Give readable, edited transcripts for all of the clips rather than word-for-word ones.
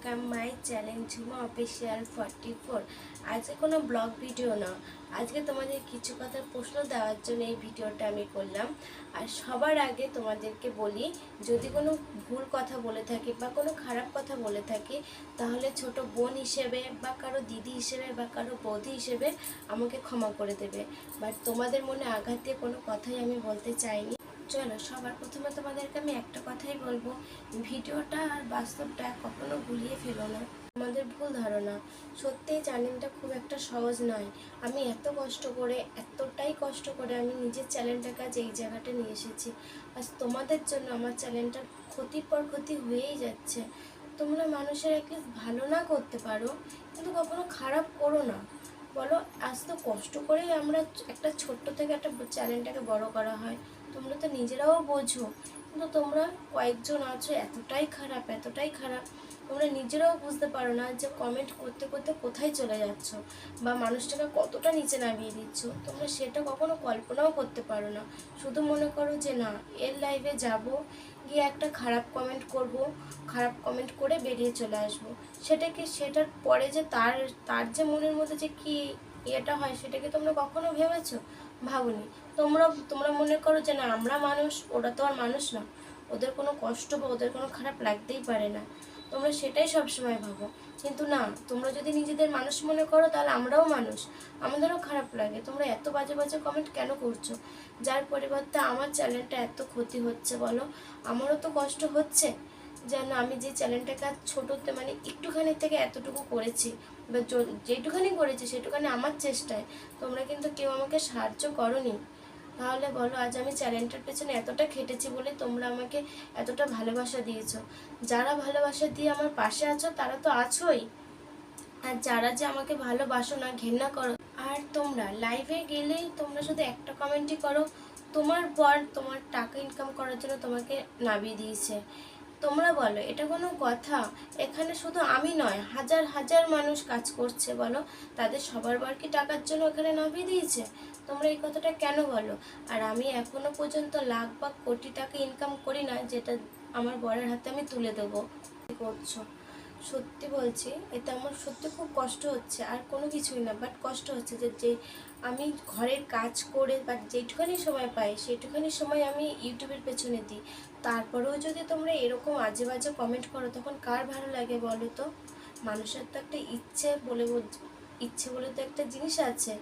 Welcome my channel Jhuma official 44। আজকে কোনো blog video না, আজকে তোমাদের কিছু কথা প্রশ্ন দেওয়ার জন্য এই ভিডিওটা আমি করলাম। আর সবার আগে তোমাদেরকে বলি, যদি কোনো ভুল কথা বলে থাকি বা কোনো খারাপ কথা বলে থাকি, তাহলে ছোট বোন হিসেবে বা কারো দিদি হিসেবে বা কারো বৌদি হিসেবে আমাকে ক্ষমা করে দেবে। বাট তোমাদের মনে আঘাত দিয়ে কোনো কথাই আমি বলতে চাইনি। চলো, সবার প্রথমে তোমাদেরকে আমি একটা কথাই বলবো, ভিডিওটা আর বাস্তবটা কখনো গুলিয়ে ফেলো না। আমাদের ভুল ধারণা, সত্যিই চ্যানেলটা খুব একটা সহজ নয়। আমি এতটাই কষ্ট করে আমি নিজের চ্যানেলটাকে আজ এই জায়গাটা নিয়ে এসেছি। আজ তোমাদের জন্য আমার চ্যানেলটার ক্ষতির পর ক্ষতি হয়েই যাচ্ছে। তোমরা মানুষের অ্যাটলিস্ট ভালো না করতে পারো, কিন্তু কখনো খারাপ করো না। বলো, আজ তো কষ্ট করেই আমরা একটা ছোট্ট থেকে একটা চ্যানেলটাকে বড় করা হয়। তোমরা তো নিজেরাও বোঝো, কিন্তু তোমরা কয়েকজন আছো এতটাই খারাপ, তোমরা নিজেরাও বুঝতে পারো না যে কমেন্ট করতে করতে কোথায় চলে যাচ্ছ বা মানুষটাকে কতটা নিচে নামিয়ে দিচ্ছ। তোমরা সেটা কখনো কল্পনাও করতে পারো না। শুধু মনে করো যে না, এর লাইভে যাব, গিয়ে একটা খারাপ কমেন্ট করব, খারাপ কমেন্ট করে বেরিয়ে চলে আসবো। সেটার পরে যে তার যে মনের মধ্যে যে কি ইয়েটা হয়, সেটাকে তোমরা কখনো ভেবেছো? ভাবনি। তোমরা মনে করো যে না, আমরা মানুষ, ওরা তো আর মানুষ না, ওদের কোনো কষ্ট বা ওদের কোনো খারাপ লাগতেই পারে না। তোমরা সেটাই সবসময় ভাবো, কিন্তু না, তোমরা যদি নিজেদের মানুষ মনে করো, তাহলে আমরাও মানুষ, আমাদেরও খারাপ লাগে। তোমরা এত বাজে বাজে কমেন্ট কেন করছো? যার পরিবর্তে আমার চ্যানেলটা এত ক্ষতি হচ্ছে, বলো, আমারও তো কষ্ট হচ্ছে। যেন আমি যে চ্যানেলটাকে আজ ছোটোতে মানে একটুখানি থেকে এতটুকু করেছি, বা যেটুখানি করেছি সেটুখানি আমার চেষ্টায়, তোমরা কিন্তু কেউ আমাকে সাহায্য করোনি। তাহলে বলো, আজ আমি চ্যানেলটার পেছনে এতটা খেটেছি বলে তোমরা আমাকে এতটা ভালোবাসা দিয়েছো। যারা ভালোবাসা দিয়ে আমার পাশে আছো তারা তো আছোই, আর যারা যে আমাকে ভালোবাসো না, ঘেন্না করো। আর তোমরা লাইভে গেলেই তোমরা শুধু একটা কমেন্টই করো, তোমার বর তোমার টাকা ইনকাম করার জন্য তোমাকে নামিয়ে দিয়েছে। তোমরা বলো, এটা কোনো কথা? এখানে শুধু আমি নয়, হাজার হাজার মানুষ কাজ করছে, বলো, তাদের সবার বার কি টাকার জন্য এখানে নামিয়ে দিয়েছে? তোমরা এই কথাটা কেন বলো? আর আমি এখনো পর্যন্ত লাখ বা কোটি টাকা ইনকাম করি না, যেটা আমার বরের হাতে আমি তুলে দেবো। করছো, সত্যি বলছি, এতে আমার সত্যি খুব কষ্ট হচ্ছে। আর কোনো কিছুই না, বাট কষ্ট হচ্ছে যে আমি ঘরের কাজ করে বা যেটুখানি সময় পাই সেটুখানি সময় আমি ইউটিউবের পেছনে দিই। তারপরেও যদি তোমরা এরকম আজে বাজে কমেন্ট করো, তখন কার ভালো লাগে বলো তো? মানুষের তো একটা ইচ্ছে বলে তো একটা জিনিস আছে,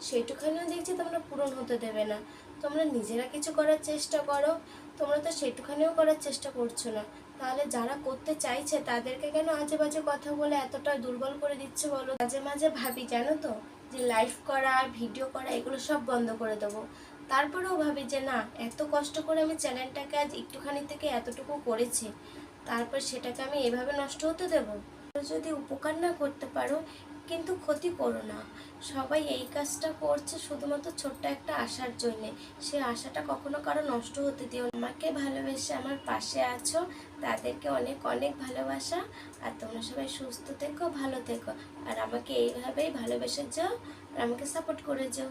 সেটুখানিও দেখছি তোমরা পূরণ হতে দেবে না। তোমরা নিজেরা কিছু করার চেষ্টা করো, তোমরা তো সেটুখানিও করার চেষ্টা করছো না। তাহলে যারা করতে চাইছে তাদেরকে কেন আজে বাজে কথা বলে এতটা দুর্বল করে দিচ্ছে বলো? মাঝে মাঝে ভাবি, জানো তো, যে লাইভ করা, ভিডিও করা, এগুলো সব বন্ধ করে দেবো। তারপরেও ভাবি যে না, এত কষ্ট করে আমি চ্যানেলটাকে আজ একটুখানি থেকে এতটুকু করেছি, তারপর সেটাকে আমি এভাবে নষ্ট হতে দেবো? যদি উপকার না করতে পারো, কিন্তু ক্ষতি করো না। সবাই এই কাজটা করছে শুধুমাত্র ছোট্ট একটা আশার জন্যে। সে আশাটা কখনো কারো নষ্ট হতে দিও না। আমাকে ভালোবেসে আমার পাশে আছো, তাদেরকে অনেক অনেক ভালোবাসা। আর তোমরা সবাই সুস্থ থেকো, ভালো থেকো, আর আমাকে এইভাবেই ভালোবেসে যাও আর আমাকে সাপোর্ট করে যাও।